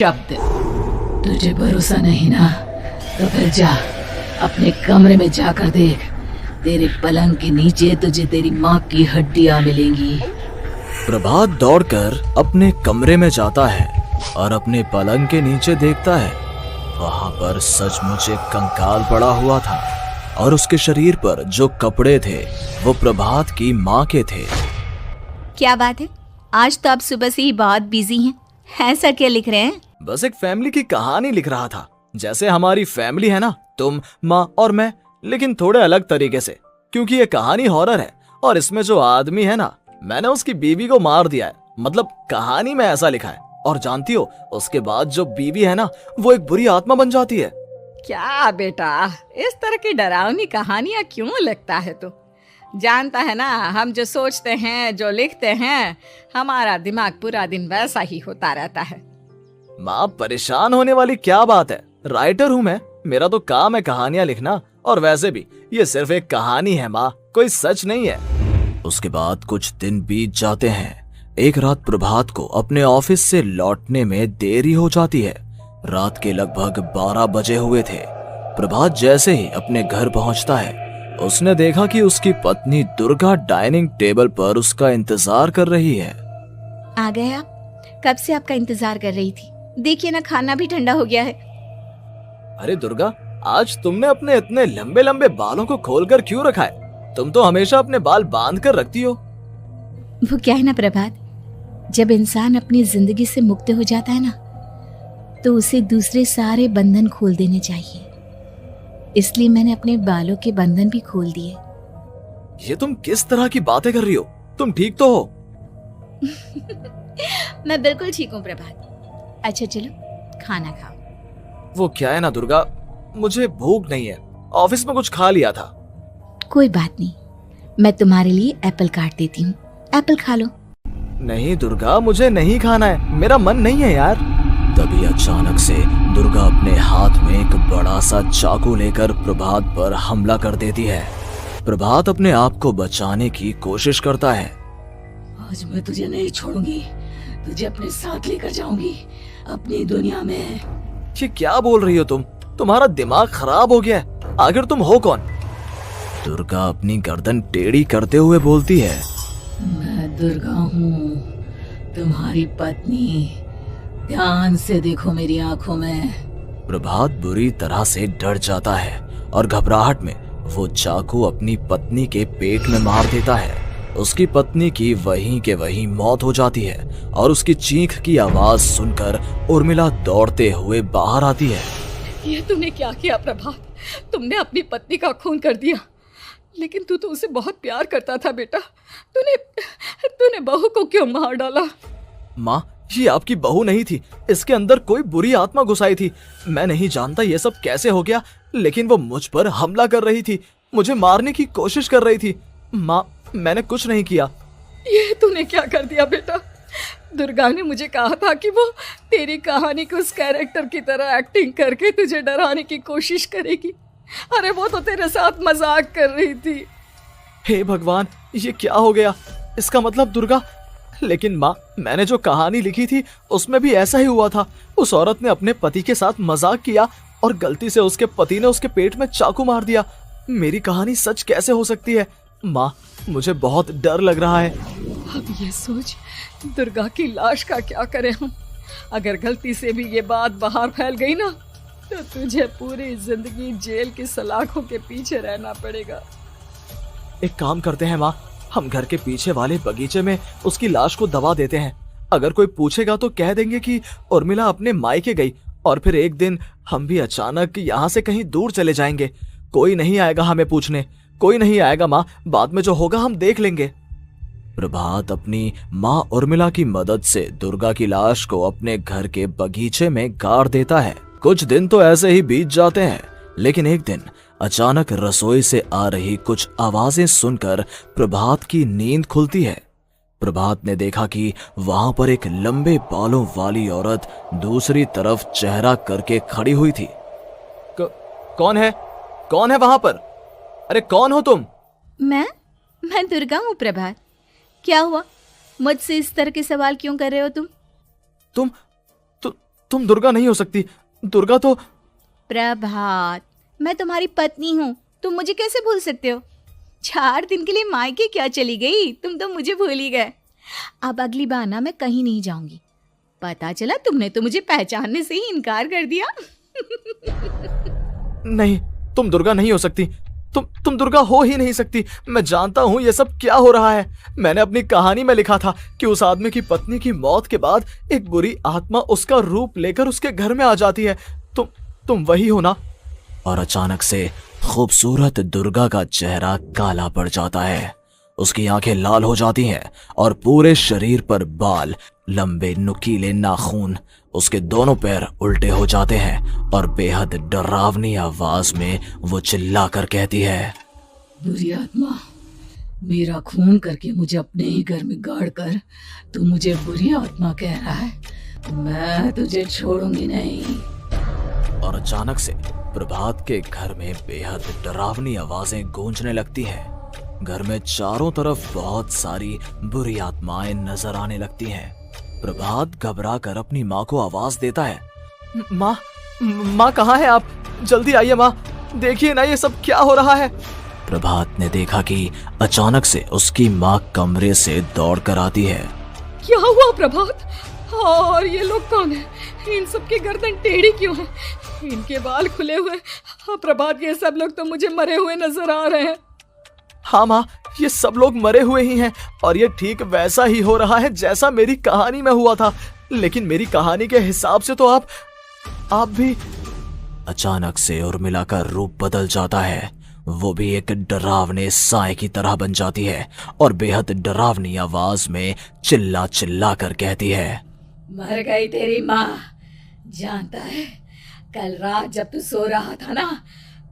शब्द। तुझे भरोसा नहीं ना, तो फिर जा अपने कमरे में जाकर देख। तेरे पलंग के नीचे तुझे तेरी माँ की हड्डियाँ मिलेंगी। प्रभात दौड़कर अपने कमरे में जाता है और अपने पलंग के नीचे देखता है। वहां पर सचमुच एक कंकाल पड़ा हुआ था और उसके शरीर पर जो कपड़े थे वो प्रभात की माँ के थे। क्या बात है, आज तो आप सुबह से ही बहुत बिजी हैं। ऐसा क्या लिख रहे हैं? बस एक फैमिली की कहानी लिख रहा था। जैसे हमारी फैमिली है ना, तुम, माँ और मैं, लेकिन थोड़े अलग तरीके से, क्योंकि ये कहानी हॉरर है और इसमें जो आदमी है ना, मैंने उसकी बीवी को मार दिया है। मतलब कहानी में ऐसा लिखा है। और जानती हो, उसके बाद जो बीवी है ना, वो एक बुरी आत्मा बन जाती है। क्या बेटा, इस तरह की डरावनी कहानियां क्यों लिखता है तू? जानता है ना, हम जो सोचते हैं, जो लिखते हैं, हमारा दिमाग पूरा दिन वैसा ही होता रहता है। माँ, परेशान होने वाली क्या बात है? राइटर हूँ मैं, मेरा तो काम है कहानियां लिखना। और वैसे भी ये सिर्फ एक कहानी है माँ, कोई सच नहीं है। उसके बाद कुछ दिन बीत जाते हैं। एक रात प्रभात को अपने ऑफिस से लौटने में देरी हो जाती है। रात के लगभग 12 बजे हुए थे। प्रभात जैसे ही अपने घर पहुंचता है, उसने देखा कि उसकी पत्नी दुर्गा डाइनिंग टेबल पर उसका इंतजार कर रही है। आ गए आप? कब से आपका इंतजार कर रही थी। देखिए ना, खाना भी ठंडा हो गया है। अरे दुर्गा, आज तुमने अपने इतने लंबे लंबे बालों को खोलकर क्यों रखा है? तुम तो हमेशा अपने बाल बांध कर रखती हो। वो क्या है ना प्रभात, जब इंसान अपनी जिंदगी से मुक्त हो जाता है ना, तो उसे दूसरे सारे बंधन खोल देने चाहिए। इसलिए मैंने अपने बालों के बंधन भी खोल दिए। ये तुम किस तरह की बातें कर रही हो? तुम ठीक तो हो? मैं बिल्कुल ठीक हूँ प्रभात। अच्छा चलो खाना खाओ। वो क्या है ना दुर्गा, मुझे भूख नहीं है। ऑफिस में कुछ खा लिया था। कोई बात नहीं, मैं तुम्हारे लिए एप्पल काट देती हूँ, एप्पल खा लो। नहीं दुर्गा, मुझे नहीं खाना है, मेरा मन नहीं है यार। तभी अचानक से दुर्गा अपने हाथ में एक बड़ा सा चाकू लेकर प्रभात पर हमला कर देती है। प्रभात अपने आप को बचाने की कोशिश करता है। आज मैं तुझे नहीं छोड़ूंगी, तुझे अपने साथ लेकर जाऊंगी अपनी दुनिया में। ये क्या बोल रही हो तुम? तुम्हारा दिमाग खराब हो गया है। आखिर तुम हो कौन? दुर्गा अपनी गर्दन टेढ़ी करते हुए बोलती है। मैं दुर्गा हूँ, तुम्हारी पत्नी। ध्यान से देखो मेरी आंखों में। प्रभात बुरी तरह से डर जाता है और घबराहट में वो चाकू अपनी पत्नी के पेट में मार देता है। उसकी पत्नी की वहीं के वहीं मौत हो जाती है और उसकी चीख की आवाज सुनकर उर्मिला दौड़ते हुए बाहर आती है। ये तूने क्या किया प्रभात? तुमने अपनी पत्नी का खून कर दिया। लेकिन तू तो उसे बहुत प्यार करता था बेटा। तूने बहू को क्यों मार डाला? माँ, ये आपकी बहू नहीं थी, इसके अंदर कोई बुरी आत्मा घुसाई थी। मैं नहीं जानता ये सब कैसे हो गया, लेकिन वो मुझ पर हमला कर रही थी, मुझे मारने की कोशिश कर रही थी। माँ, मैंने कुछ नहीं किया। ये तूने क्या कर दिया बेटा? दुर्गा ने मुझे कहा था कि वो तेरी कहानी को उस कैरेक्टर की तरह एक्टिंग करके तुझे डराने की कोशिश करेगी। अरे वो तो तेरे साथ मजाक कर रही थी। हे भगवान, ये क्या हो गया? इसका मतलब दुर्गा। लेकिन माँ, मैंने जो कहानी लिखी थी उसमें भी ऐसा ही हुआ था। उस औरत ने अपने पति के साथ मजाक किया और गलती से उसके पति ने उसके पेट में चाकू मार दिया। मेरी कहानी सच कैसे हो सकती है? माँ, मुझे बहुत डर लग रहा है। अब ये सोच, दुर्गा की लाश का क्या करें हम? अगर गलती से भी ये बात बाहर फैल गई ना, तो तुझे पूरी जिंदगी जेल की सलाखों के पीछे रहना पड़ेगा। एक काम करते हैं माँ, हम घर के पीछे वाले बगीचे में उसकी लाश को दबा देते हैं। अगर कोई पूछेगा तो कह देंगे कि उर्मिला अपने मायके गई और फिर एक दिन हम भी अचानक यहाँ से कहीं दूर चले जाएंगे। कोई नहीं आएगा हमें पूछने, कोई नहीं आएगा माँ, बाद में जो होगा हम देख लेंगे। प्रभात अपनी माँ उर्मिला की मदद से दुर्गा की लाश को अपने घर के बगीचे में गाड़ देता है। कुछ दिन तो ऐसे ही बीत जाते हैं, लेकिन एक दिन अचानक रसोई से आ रही कुछ आवाजें सुनकर प्रभात की नींद खुलती है। प्रभात ने देखा कि वहां पर एक लंबे बालों वाली औरत दूसरी तरफ चेहरा करके खड़ी हुई थी। कौन है? कौन है वहां पर? अरे कौन हो तुम? मैं दुर्गा हूँ प्रभात। क्या हुआ? मुझसे इस तरह के सवाल क्यों कर रहे हो तुम? तुम दुर्गा नहीं हो सकती। दुर्गा तो प्रभात, मैं तुम्हारी पत्नी हूँ, तुम मुझे कैसे भूल सकते हो? 4 दिन के लिए मायके क्या चली गई, तुम तो मुझे भूल ही गए। अब अगली बार ना मैं कहीं नहीं जाऊंगी। पता चला तुमने तो मुझे पहचानने से ही इनकार कर दिया। नहीं, तुम दुर्गा नहीं हो सकती। तुम दुर्गा हो ही नहीं सकती। मैं जानता हूँ ये सब क्या हो रहा है। मैंने अपनी कहानी में लिखा था कि उस आदमी की पत्नी की मौत के बाद एक बुरी आत्मा उसका रूप लेकर उसके घर में आ जाती है। तुम वही हो ना? और अचानक से खूबसूरत दुर्गा का चेहरा काला पड़ जाता है। उसकी आंखें लाल हो जाती हैं और पूरे शरीर पर बाल, लंबे नुकीले नाखून, उसके दोनों पैर उल्टे हो जाते हैं और बेहद डरावनी आवाज में वो चिल्लाकर कहती है, बुरी आत्मा, मेरा खून करके मुझे अपने ही घर में गाड़ कर तू मुझे बुरी आत्मा कह रहा है? मैं तुझे छोड़ूंगी नहीं। और अचानक से प्रभात के घर में बेहद डरावनी आवाजें गूंजने लगती हैं। घर में चारों तरफ बहुत सारी बुरी आत्माएं नजर आने लगती हैं। प्रभात घबरा कर अपनी माँ को आवाज देता है, माँ कहाँ है आप? जल्दी आइए माँ, देखिए ना ये सब क्या हो रहा है। प्रभात ने देखा कि अचानक से उसकी माँ कमरे से दौड़ कर आती है। क्या हुआ प्रभात? और ये लोग कौन है? इन सब की गर्दन टेढ़ी क्यों है? इनके बाल खुले हुए। हाँ प्रभात, ये सब लोग तो मुझे मरे हुए नजर आ रहे हैं। हाँ माँ, ये सब लोग मरे हुए ही हैं और ये ठीक वैसा ही हो रहा है जैसा मेरी कहानी में हुआ था। लेकिन मेरी कहानी के हिसाब से तो आप भी। अचानक से उर्मिला का रूप बदल जाता है। वो भी एक डरावने साए की तरह बन जाती है और बेहद डरावनी आवाज में चिल्ला चिल्ला कर कहती है, मर गई तेरी माँ। जानता है, कल रात जब तू सो रहा था ना,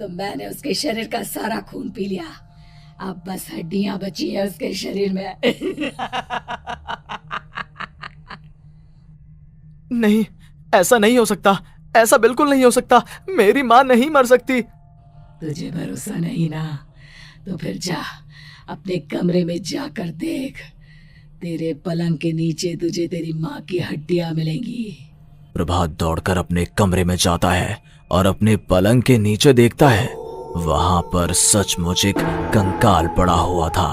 तो मैंने उसके शरीर का सारा खून पी लिया। अब बस हड्डियां बची है उसके शरीर में। नहीं, ऐसा नहीं हो सकता। ऐसा बिल्कुल नहीं हो सकता। मेरी माँ नहीं मर सकती। तुझे भरोसा नहीं ना? तो फिर जा, अपने कमरे में जाकर देख। तेरे पलंग के नीचे तुझे तेरी माँ की हड्डियां मिलेंगी। प्रभात दौड़कर अपने कमरे में जाता है और अपने पलंग के नीचे देखता है। वहां पर सचमुच एक कंकाल पड़ा हुआ था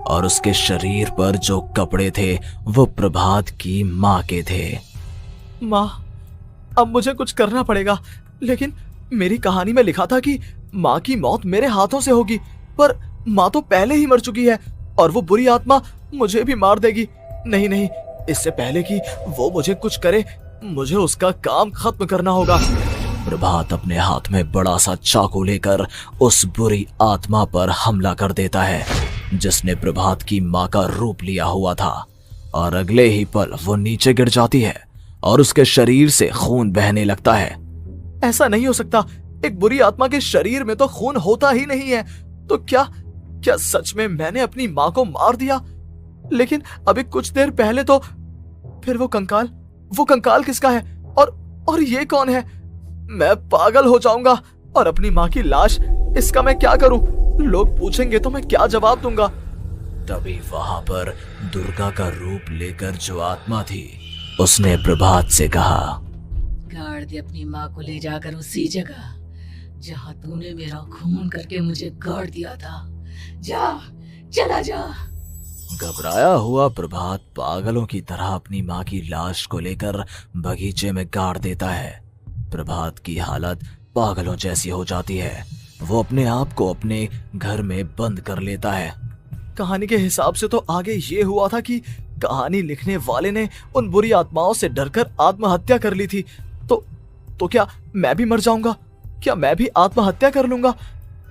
और उसके शरीर पर जो कपड़े थे वो प्रभात की माँ के थे। माँ, अब मुझे कुछ करना पड़ेगा। लेकिन मेरी कहानी में लिखा था कि माँ की मौत मेरे हाथों से होगी, पर माँ तो पहले ही मर चुकी है और वो बुरी आत्मा मुझे भी मार देगी। नहीं, इससे पहले कि वो मुझे कुछ करे, मुझे उसका काम खत्म करना होगा। प्रभात अपने हाथ में बड़ा सा चाकू लेकर उस बुरी आत्मा पर हमला कर देता है जिसने प्रभात की माँ का रूप लिया हुआ था, और अगले ही पल वो नीचे गिर जाती है और उसके शरीर से खून बहने लगता है। ऐसा नहीं हो सकता। एक बुरी आत्मा के शरीर में तो खून होता ही नहीं है। तो क्या सच में मैंने अपनी माँ को मार दिया? लेकिन अभी कुछ देर पहले तो फिर वो कंकाल किसका है? और ये कौन है? मैं पागल हो जाऊंगा। और अपनी माँ की लाश, इसका मैं क्या करूं? लोग पूछेंगे तो मैं क्या जवाब दूंगा? तभी वहां पर दुर्गा का रूप लेकर जो आत्मा थी उसने प्रभात से कहा, गाड़ दे अपनी माँ को ले जाकर उसी जगह जहाँ तूने मेरा खून करके मुझे गाड़ दिया था। चला जा। घबराया हुआ प्रभात पागलों की तरह अपनी माँ की लाश को लेकर बगीचे में गाड़ देता है। प्रभात की हालत पागलों जैसी हो जाती है। वो अपने आप को अपने घर में बंद कर लेता है। कहानी के हिसाब से तो आगे ये हुआ था कि कहानी लिखने वाले ने उन बुरी आत्माओं से डरकर आत्महत्या कर ली थी। तो क्या मैं भी मर जाऊंगा? क्या मैं भी आत्महत्या कर लूंगा?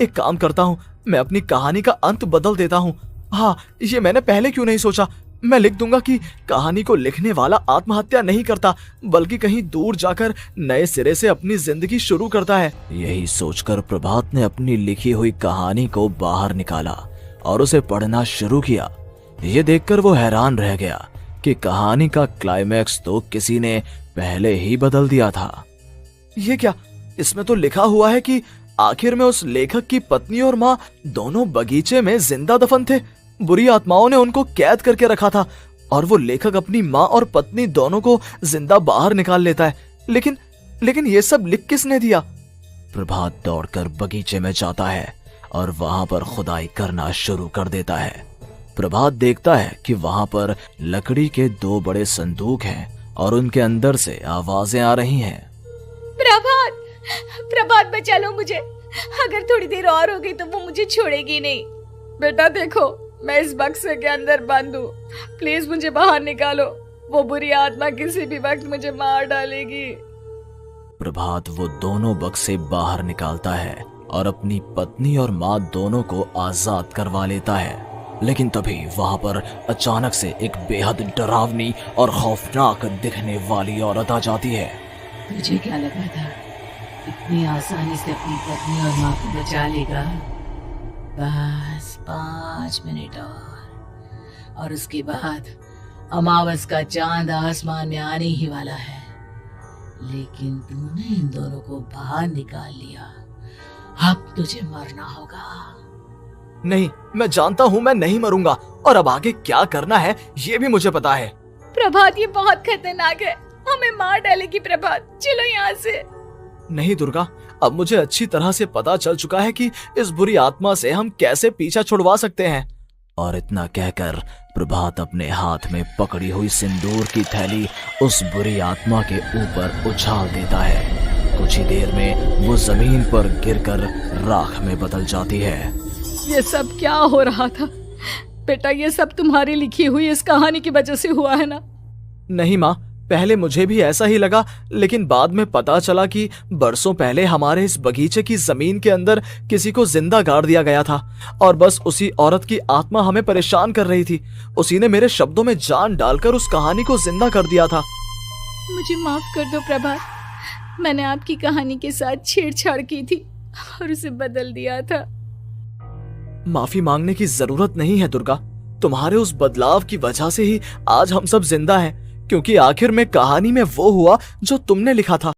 एक काम करता हूँ, मैं अपनी कहानी का अंत बदल देता हूँ। हाँ, ये मैंने पहले क्यों नहीं सोचा। मैं लिख दूंगा कि कहानी को लिखने वाला आत्महत्या नहीं करता, बल्कि कहीं दूर जाकर नए सिरे से अपनी जिंदगी शुरू करता है। यही सोचकर प्रभात ने अपनी लिखी हुई कहानी को बाहर निकाला और उसे पढ़ना शुरू किया। ये देखकर वो हैरान रह गया कि कहानी का क्लाइमैक्स तो किसी ने पहले ही बदल दिया था। ये क्या? इसमें तो लिखा हुआ है कि आखिर में उस लेखक की पत्नी और माँ दोनों बगीचे में जिंदा दफन थे। बुरी आत्माओं ने उनको कैद करके रखा था और वो लेखक अपनी माँ और पत्नी दोनों को जिंदा बाहर निकाल लेता है। लेकिन लेकिन ये सब लिख किसने दिया? प्रभात दौड़कर बगीचे में जाता है और वहां पर खुदाई करना शुरू कर देता है। प्रभात देखता है कि वहां पर लकड़ी के 2 बड़े संदूक हैं और उनके अंदर से आवाजें आ रही हैं। प्रभात, प्रभात बचा लो मुझे, अगर थोड़ी देर और हो गई तो वो मुझे छोड़ेगी नहीं। बेटा देखो, मैं इस बक्से के अंदर बंद हूँ, प्लीज मुझे बाहर निकालो, वो बुरी आत्मा किसी भी वक्त मुझे मार डालेगी। प्रभात वो दोनों बक्से बाहर निकालता है और अपनी पत्नी और माँ दोनों को आजाद करवा लेता है। लेकिन तभी वहां पर अचानक से एक बेहद डरावनी और खौफनाक दिखने वाली औरत आ जाती है। तुझे क्या लगा था इतनी आसानी से अपनी पत्नी और माँ को बचा लेगा? बस 5 मिनट और उसके बाद अमावस का चांद आसमान में आने ही वाला है। लेकिन तूने इन दोनों को बाहर निकाल लिया, अब तुझे मरना होगा। नहीं, मैं जानता हूँ मैं नहीं मरूंगा, और अब आगे क्या करना है ये भी मुझे पता है। प्रभात, ये बहुत खतरनाक है, हमें मार डालेगी। प्रभात, चलो यहाँ से। नहीं दुर्गा, अब मुझे अच्छी तरह से पता चल चुका है कि इस बुरी आत्मा से हम कैसे पीछा छुड़वा सकते हैं। और इतना कहकर प्रभात अपने हाथ में पकड़ी हुई सिंदूर की थैली उस बुरी आत्मा के ऊपर उछाल देता है। कुछ ही देर में वो जमीन पर गिरकर राख में बदल जाती है। ये सब क्या हो रहा था बेटा? ये सब तुम्हारी लिखी हुई इस कहानी की वजह से हुआ है ना? नहीं माँ, पहले मुझे भी ऐसा ही लगा, लेकिन बाद में पता चला कि बरसों पहले हमारे इस बगीचे की जमीन के अंदर किसी को जिंदा गाड़ दिया गया था और बस उसी औरत की आत्मा हमें परेशान कर रही थी। उसी ने मेरे शब्दों में जान डालकर उस कहानी को जिंदा कर दिया था। मुझे माफ कर दो प्रभात, मैंने आपकी कहानी के साथ छेड़छाड़ की थी और उसे बदल दिया था। माफी मांगने की जरूरत नहीं है दुर्गा, तुम्हारे उस बदलाव की वजह से ही आज हम सब जिंदा हैं, क्योंकि आखिर में कहानी में वो हुआ जो तुमने लिखा था।